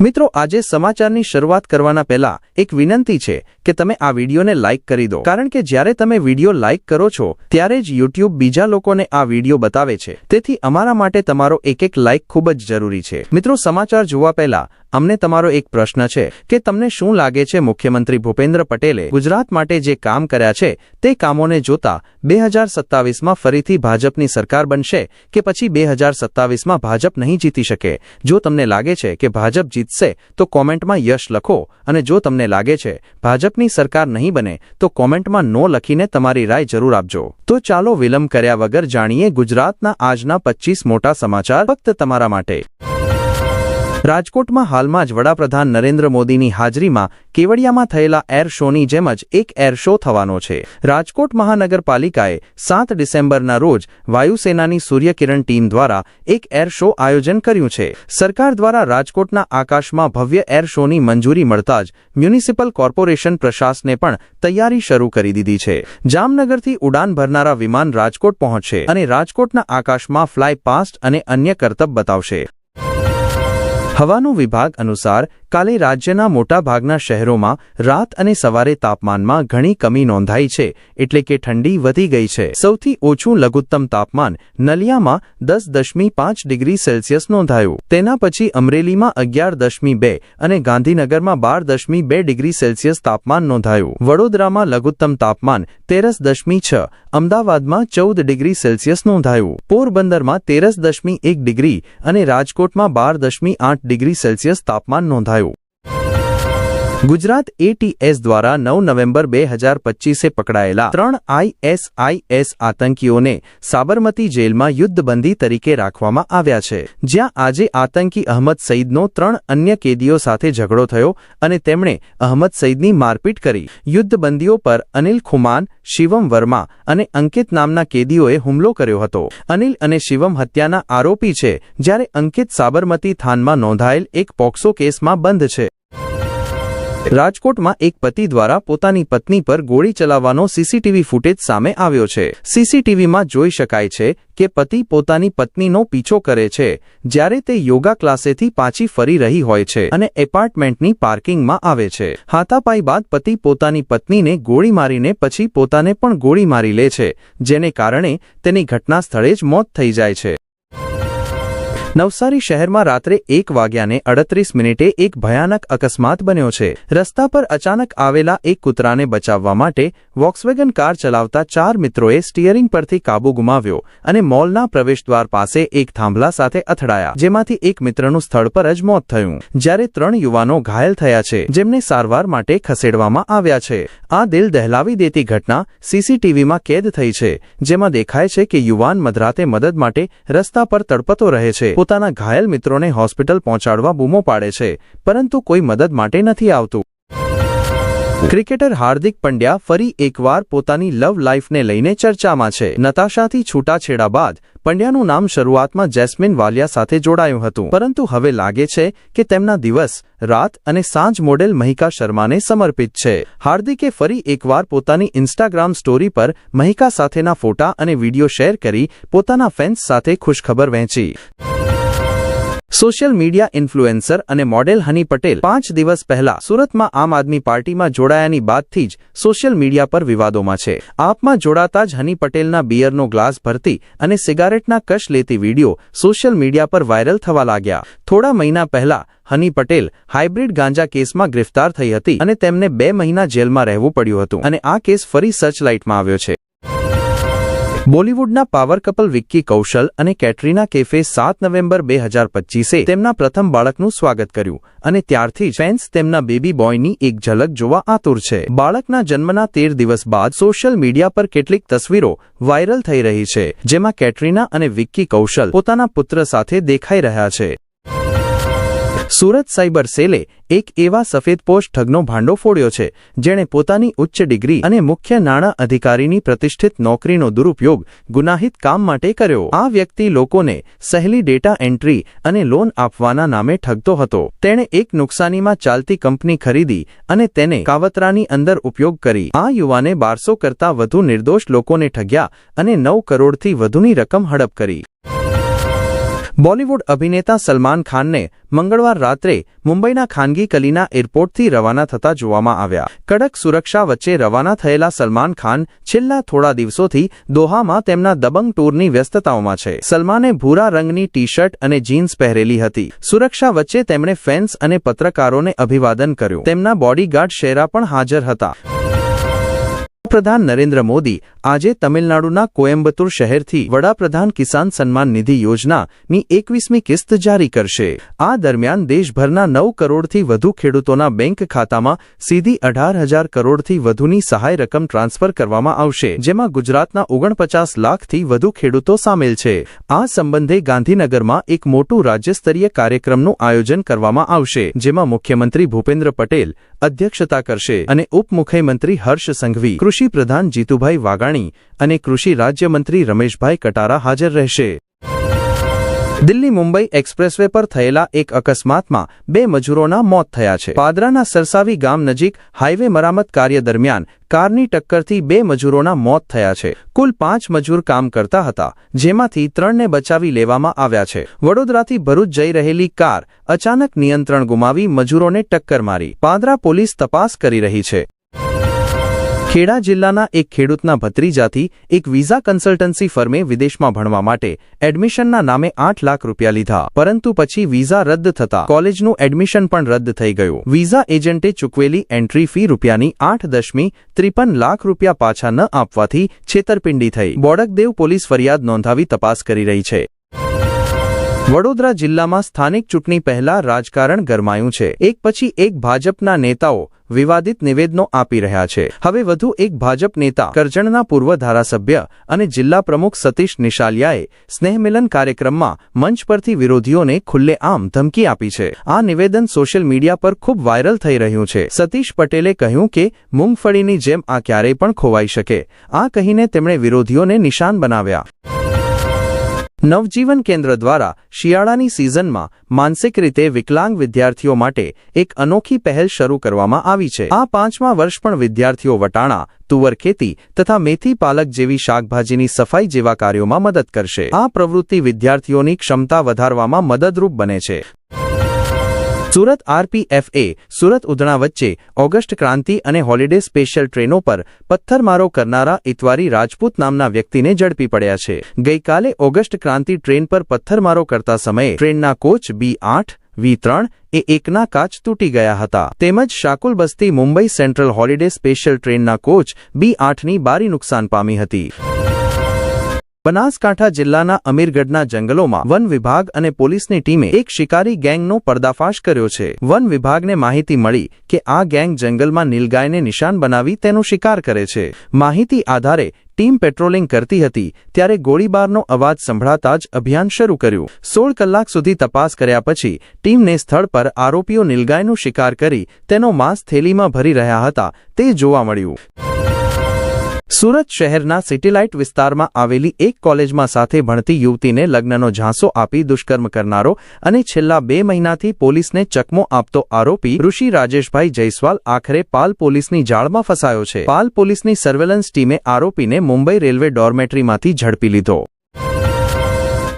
મિત્રો, આજે સમાચારની શરૂઆત કરવાના પહેલા એક વિનંતી છે કે તમે આ વિડીયોને લાઇક કરી દો, કારણ કે જ્યારે તમે વિડીયો લાઇક કરો છો ત્યારે જ YouTube બીજા લોકોને આ વિડીયો બતાવે છે. તેથી અમારા માટે તમારો એક લાઇક ખૂબ જ જરૂરી છે. મિત્રો, સમાચાર જોવા પહેલા અમને તમારો એક પ્રશ્ન છે કે તમને શું લાગે છે મુખ્યમંત્રી ભૂપેન્દ્ર પટેલે ગુજરાત માટે જે કામ કર્યા છે તે કામોને જોતા 2027માં ફરીથી ભાજપની સરકાર બનશે કે પછી 2027માં ભાજપ નહીં જીતી શકે? જો તમને લાગે છે કે ભાજપ જીતશે તો કોમેન્ટમાં યશ લખો, અને જો તમને લાગે છે ભાજપની સરકાર નહીં બને તો કોમેન્ટમાં નો લખીને તમારી રાય જરૂર આપજો. તો ચાલો વિલંબ કર્યા વગર જાણીએ ગુજરાતના આજના 25 મોટા સમાચાર ફક્ત તમારા માટે. રાજકોટમાં હાલમાં જ વડાપ્રધાન નરેન્દ્ર મોદીની હાજરીમાં કેવડિયામાં થયેલા એર શોની જેમ જ એક એર શો થવાનો છે. રાજકોટ મહાનગરપાલિકાએ 7 ડિસેમ્બરના રોજ વાયુસેનાની સૂર્યકિરણ ટીમ દ્વારા એક એર શો આયોજન કર્યું છે. સરકાર દ્વારા રાજકોટના આકાશમાં ભવ્ય એર શોની મંજૂરી મળતા જ મ્યુનિસિપલ કોર્પોરેશન પ્રશાસને પણ તૈયારી શરૂ કરી દીધી છે. જામનગરથી ઉડાન ભરનારા વિમાન રાજકોટ પહોંચશે અને રાજકોટના આકાશમાં ફ્લાય પાસ્ટ અને અન્ય કરતબ બતાવશે. હવામાન વિભાગ અનુસાર કાલે રાજ્યના મોટાભાગના શહેરોમાં રાત અને સવારે તાપમાનમાં ઘણી કમી નોંધાઈ છે, એટલે કે ઠંડી વધી ગઈ છે. સૌથી ઓછું લઘુત્તમ તાપમાન નલિયામાં 10.5 ડિગ્રી સેલ્સિયસ નોંધાયું. તેના પછી અમરેલીમાં 11.2 અને ગાંધીનગરમાં 12.2 ડિગ્રી સેલ્સિયસ તાપમાન નોંધાયું. વડોદરામાં લઘુત્તમ તાપમાન 13.6, અમદાવાદમાં 14 ડિગ્રી સેલ્સિયસ નોંધાયું. પોરબંદરમાં 13.1 ડિગ્રી અને રાજકોટમાં 12.8 ડિગ્રી સેલ્સિયસ તાપમાન નોંધાયું. ગુજરાત ATS દ્વારા 9 નવેમ્બર 2025એ પકડાયેલા 3 ISIS આતંકીઓને સાબરમતી જેલમાં યુદ્ધબંધી તરીકે રાખવામાં આવ્યા છે, જ્યાં આજે આતંકી અહમદ સઈદનો 3 અન્ય કેદીઓ સાથે ઝઘડો થયો અને તેમણે અહમદ સઈદની મારપીટ કરી. યુદ્ધબંધીઓ પર અનિલ ખુમાન, શિવમ વર્મા અને અંકિત નામના કેદીઓએ હુમલો કર્યો હતો. અનિલ અને શિવમ હત્યાના આરોપી છે, જ્યારે અંકિત સાબરમતી થાનમાં નોંધાયેલ એક પોક્સો કેસમાં બંધ છે. રાજકોટમાં એક પતિ દ્વારા પોતાની પત્ની પર ગોળી ચલાવવાનો સીસીટીવી ફૂટેજ સામે આવ્યો છે. સીસીટીવીમાં જોઈ શકાય છે કે પતિ પોતાની પત્નીનો પીછો કરે છે જ્યારે તે યોગા ક્લાસેથી પાછી ફરી રહી હોય છે અને એપાર્ટમેન્ટની પાર્કિંગમાં આવે છે. હાથાપાઈ બાદ પતિ પોતાની પત્નીને ગોળી મારીને પછી પોતાને પણ ગોળી મારી લે છે, જેને કારણે તેની ઘટના સ્થળે જ મોત થઈ જાય છે. નવસારી શહેરમાં રાત્રે 1:38 એક ભયાનક અકસ્માત બન્યો છે. રસ્તા પર અચાનક આવેલા એક કૂતરાને બચાવવા માટે વોક્સવેગન કાર ચલાવતા 4 મિત્રોએ સ્ટીયરિંગ પરથી કાબુ ગુમાવ્યો અને મોલના પ્રવેશદ્વાર પાસે એક થાંભલા સાથે અથડાયા, જેમાંથી એક મિત્રનું સ્થળ પર જ મોત થયું, જ્યારે 3 યુવાનો ઘાયલ થયા છે, જેમને સારવાર માટે ખસેડવામાં આવ્યા છે. આ દિલ દહેલાવી દેતી ઘટના સીસીટીવીમાં કેદ થઈ છે, જેમાં દેખાય છે કે યુવાન મધરાતે મદદ માટે રસ્તા પર તડપતો રહે છે. પોતાના ઘાયલ મિત્રોને હોસ્પિટલ પહોંચાડવા બૂમો પાડે છે, પરંતુ કોઈ મદદ માટે નથી આવતું. ક્રિકેટર હાર્દિક પંડ્યા ફરી એકવાર પોતાની લવ લાઈફને લઈને ચર્ચામાં છે. નતાશાથી છૂટાછેડા બાદ પંડ્યાનું નામ શરૂઆતમાં જેસ્મિન વાલિયા સાથે જોડાયું હતું, પરંતુ હવે લાગે છે કે તેમના દિવસ, રાત અને સાંજ મોડેલ મહિકા શર્માને સમર્પિત છે. હાર્દિકે ફરી એકવાર પોતાની ઇન્સ્ટાગ્રામ સ્ટોરી પર મહિકા સાથેના ફોટા અને વિડીયો શેર કરી પોતાના ફેન્સ સાથે ખુશખબર વહેંચી. સોશિયલ મીડિયા ઇન્ફ્લુએન્સર અને મોડેલ હની પટેલ 5 દિવસ પહેલા સુરતમાં આમ આદમી પાર્ટીમાં જોડાયાની બાદથી જ સોશિયલ મીડિયા પર વિવાદોમાં છે. આપમાં જોડાતા જ હની પટેલના બિયરનો ગ્લાસ ભરતી અને સિગારેટના કશ લેતી વિડીયો સોશિયલ મીડિયા પર વાયરલ થવા લાગ્યા. થોડા મહિના પહેલા હની પટેલ હાઇબ્રિડ ગાંજા કેસમાં ગ્રેફતાર થઈ હતી અને તેમને 2 મહિના જેલમાં રહેવું પડ્યું હતું, અને આ કેસ ફરી સર્ચલાઇટમાં આવ્યો છે. બોલિવૂડના પાવર કપલ વિક્કી કૌશલ અને કેટરીના કૈફે 7 નવેમ્બર 2025એ તેમના પ્રથમ બાળકનું સ્વાગત કર્યું, અને ત્યારથી જ ફેન્સ તેમના બેબી બોયની એક ઝલક જોવા આતુર છે. બાળકના જન્મના 13 દિવસ બાદ સોશિયલ મીડિયા પર કેટલીક તસવીરો વાયરલ થઈ રહી છે, જેમાં કેટરીના અને વિક્કી કૌશલ પોતાના પુત્ર સાથે દેખાઈ રહ્યા છે. સુરત સાયબર સેલે એક એવા સફેદપોશ ઠગનો ભાંડો ફોડ્યો છે, જેણે પોતાની ઉચ્ચ ડિગ્રી અને મુખ્ય નાણાં અધિકારીની પ્રતિષ્ઠિત નોકરીનો દુરુપયોગ ગુનાહિત કામ માટે કર્યો. આ વ્યક્તિ લોકોને સહેલી ડેટા એન્ટ્રી અને લોન આપવાના નામે ઠગતો હતો. તેણે એક નુકસાનીમાં ચાલતી કંપની ખરીદી અને તેને કાવતરાની અંદર ઉપયોગ કરી. આ યુવાને 1200 કરતાં વધુ નિર્દોષ લોકોને ઠગ્યા અને 9 કરોડથી વધુની રકમ હડપ કરી. બોલિવૂડ અભિનેતા સલમાન ખાનને મંગળવાર રાત્રે મુંબઈના ખાનગી કલીના એરપોર્ટથી રવાના થતા જોવામાં આવ્યા. કડક સુરક્ષા વચ્ચે રવાના થયેલા સલમાન ખાન છેલ્લા થોડા દિવસોથી દોહામાં તેમના દબંગ ટૂરની વ્યસ્તતાઓમાં છે. સલમાને ભૂરા રંગની ટી-શર્ટ અને જીન્સ પહેરેલી હતી. સુરક્ષા વચ્ચે તેમણે ફેન્સ અને પત્રકારોને અભિવાદન કર્યું. તેમના બોડીગાર્ડ શેરા પણ હાજર હતા. વડાપ્રધાન નરેન્દ્ર મોદી આજે તમિલનાડુના કોયમ્બતુર શહેરથી વડાપ્રધાન કિસાન સન્માન નિધિ યોજનાની 21મી કિસ્ત જારી કરશે. આ દરમિયાન દેશભરના 9 કરોડથી વધુ ખેડૂતોના બેંક ખાતામાં સીધી 18,000 કરોડથી વધુની સહાય રકમ ટ્રાન્સફર કરવામાં આવશે, જેમાં ગુજરાતના 49 લાખથી વધુ ખેડૂતો સામેલ છે. આ સંબંધે ગાંધીનગરમાં એક મોટું રાજ્યસ્તરીય કાર્યક્રમનું આયોજન કરવામાં આવશે, જેમાં મુખ્યમંત્રી ભૂપેન્દ્ર પટેલ અધ્યક્ષતા કરશે અને ઉપમુખ્યમંત્રી હર્ષ સંઘવી, કૃષિ પ્રધાન જીતુભાઈ વાઘાણી અને કૃષિ રાજ્યમંત્રી રમેશભાઈ કટારા હાજર રહેશે. દિલ્હી મુંબઈ એક્સપ્રેસવે પર થયેલા એક અકસ્માતમાં 2 મજૂરોના મોત થયા છે. પાદરાના સરસાવી ગામ નજીક હાઈવે મરામત કાર્ય દરમિયાન કારની ટક્કરથી 2 મજૂરોના મોત થયા છે. કુલ 5 મજૂર કામ કરતા હતા, જેમાંથી 3ને બચાવી લેવામાં આવ્યા છે. વડોદરાથી ભરૂચ જઈ રહેલી કાર અચાનક નિયંત્રણ ગુમાવી મજૂરોને ટક્કર મારી. પાદરા પોલીસ તપાસ કરી રહી છે. ખેડા જિલ્લાના એક ખેડૂતના ભત્રીજાથી એક વિઝા કન્સલ્ટન્સી ફર્મે વિદેશમાં ભણવા માટે એડમિશનના નામે 8 લાખ રૂપિયા લીધા, પરંતુ પછી વિઝા રદ થતા કોલેજનું એડમિશન પણ રદ થઈ ગયું. વિઝા એજન્ટે ચૂકવેલી એન્ટ્રી ફી રૂપિયાની 8.53 લાખ રૂપિયા પાછા ન આપવાથી છેતરપિંડી થઈ. બોડકદેવ પોલીસ ફરિયાદ નોંધાવી તપાસ કરી રહી છે. વડોદરા જિલ્લામાં સ્થાનિક ચૂંટણી પહેલા રાજકારણ ગરમાયું છે. એક પછી એક ભાજપના નેતાઓ વિવાદિત નિવેદનો આપી રહ્યા છે. હવે વધુ એક ભાજપ નેતા કરજણના પૂર્વ ધારાસભ્ય અને જિલ્લા પ્રમુખ સતીશ નિશાલિયાએ સ્નેહમિલન કાર્યક્રમમાં મંચ પરથી વિરોધીઓને ખુલ્લેઆમ ધમકી આપી છે. આ નિવેદન સોશિયલ મીડિયા પર ખૂબ વાયરલ થઈ રહ્યું છે. સતીશ પટેલે કહ્યું કે મૂંગફળીની જેમ આ ક્યારેય પણ ખોવાઈ શકે. આ કહીને તેમણે વિરોધીઓને નિશાન બનાવ્યા. નવજીવન કેન્દ્ર દ્વારા શિયાળાની સિઝનમાં માનસિક રીતે વિકલાંગ વિદ્યાર્થીઓ માટે એક અનોખી પહેલ શરૂ કરવામાં આવી છે. આ 5મા વર્ષ પણ વિદ્યાર્થીઓ વટાણા, તુવર ખેતી તથા મેથી પાલક જેવી શાકભાજીની સફાઈ જેવા કાર્યોમાં મદદ કરશે. આ પ્રવૃત્તિ વિદ્યાર્થીઓની ક્ષમતા વધારવામાં મદદરૂપ બને છે. સુરત આરપીએફએ સુરત ઉધના વચ્ચે ઓગસ્ટ ક્રાંતિ અને હોલિડે સ્પેશિયલ ટ્રેનો પર પથ્થરમારો કરનારા ઇતવારી રાજપૂત નામના વ્યક્તિને ઝડપી પડ્યા છે. ગઈકાલે ઓગસ્ટ ક્રાંતિ ટ્રેન પર પથ્થરમારો કરતા સમયે ટ્રેનના કોચ B8, V3 એ એકના કાચ તૂટી ગયા હતા. તેમજ શાકુલ બસ્તી મુંબઈ સેન્ટ્રલ હોલિડે સ્પેશિયલ ટ્રેનના કોચ B8ની બારી નુકસાન પામી હતી. બનાસકાંઠા જિલ્લાના અમીરગઢના જંગલોમાં વન વિભાગ અને પોલીસની ટીમે એક શિકારી ગેંગનો પર્દાફાશ કર્યો છે. વન વિભાગને માહિતી મળી કે આ ગેંગ જંગલમાં નીલગાયને નિશાન બનાવી તેનો શિકાર કરે છે. માહિતી આધારે ટીમ પેટ્રોલિંગ કરતી હતી ત્યારે ગોળીબારનો અવાજ સંભળાતા જ અભિયાન શરૂ કર્યું. 16 કલાક સુધી તપાસ કર્યા પછી ટીમને સ્થળ પર આરોપીઓ નીલગાયનો શિકાર કરી તેનો માંસ થેલીમાં ભરી રહ્યા હતા તે જોવા મળ્યું. સુરત શહેરના સિટીલાઇટ વિસ્તારમાં આવેલી એક કોલેજમાં સાથે ભણતી યુવતીને લગ્નનો ઝાંસો આપી દુષ્કર્મ કરનારો અને છેલ્લા 2 મહિનાથી પોલીસને ચકમો આપતો આરોપી ઋષિ રાજેશભાઈ જયસ્વાલ આખરે પાલ પોલીસની જાળમાં ફસાયો છે. પાલ પોલીસની સર્વેલન્સ ટીમે આરોપીને મુંબઈ રેલવે ડોર્મેટરીમાંથી ઝડપી લીધો.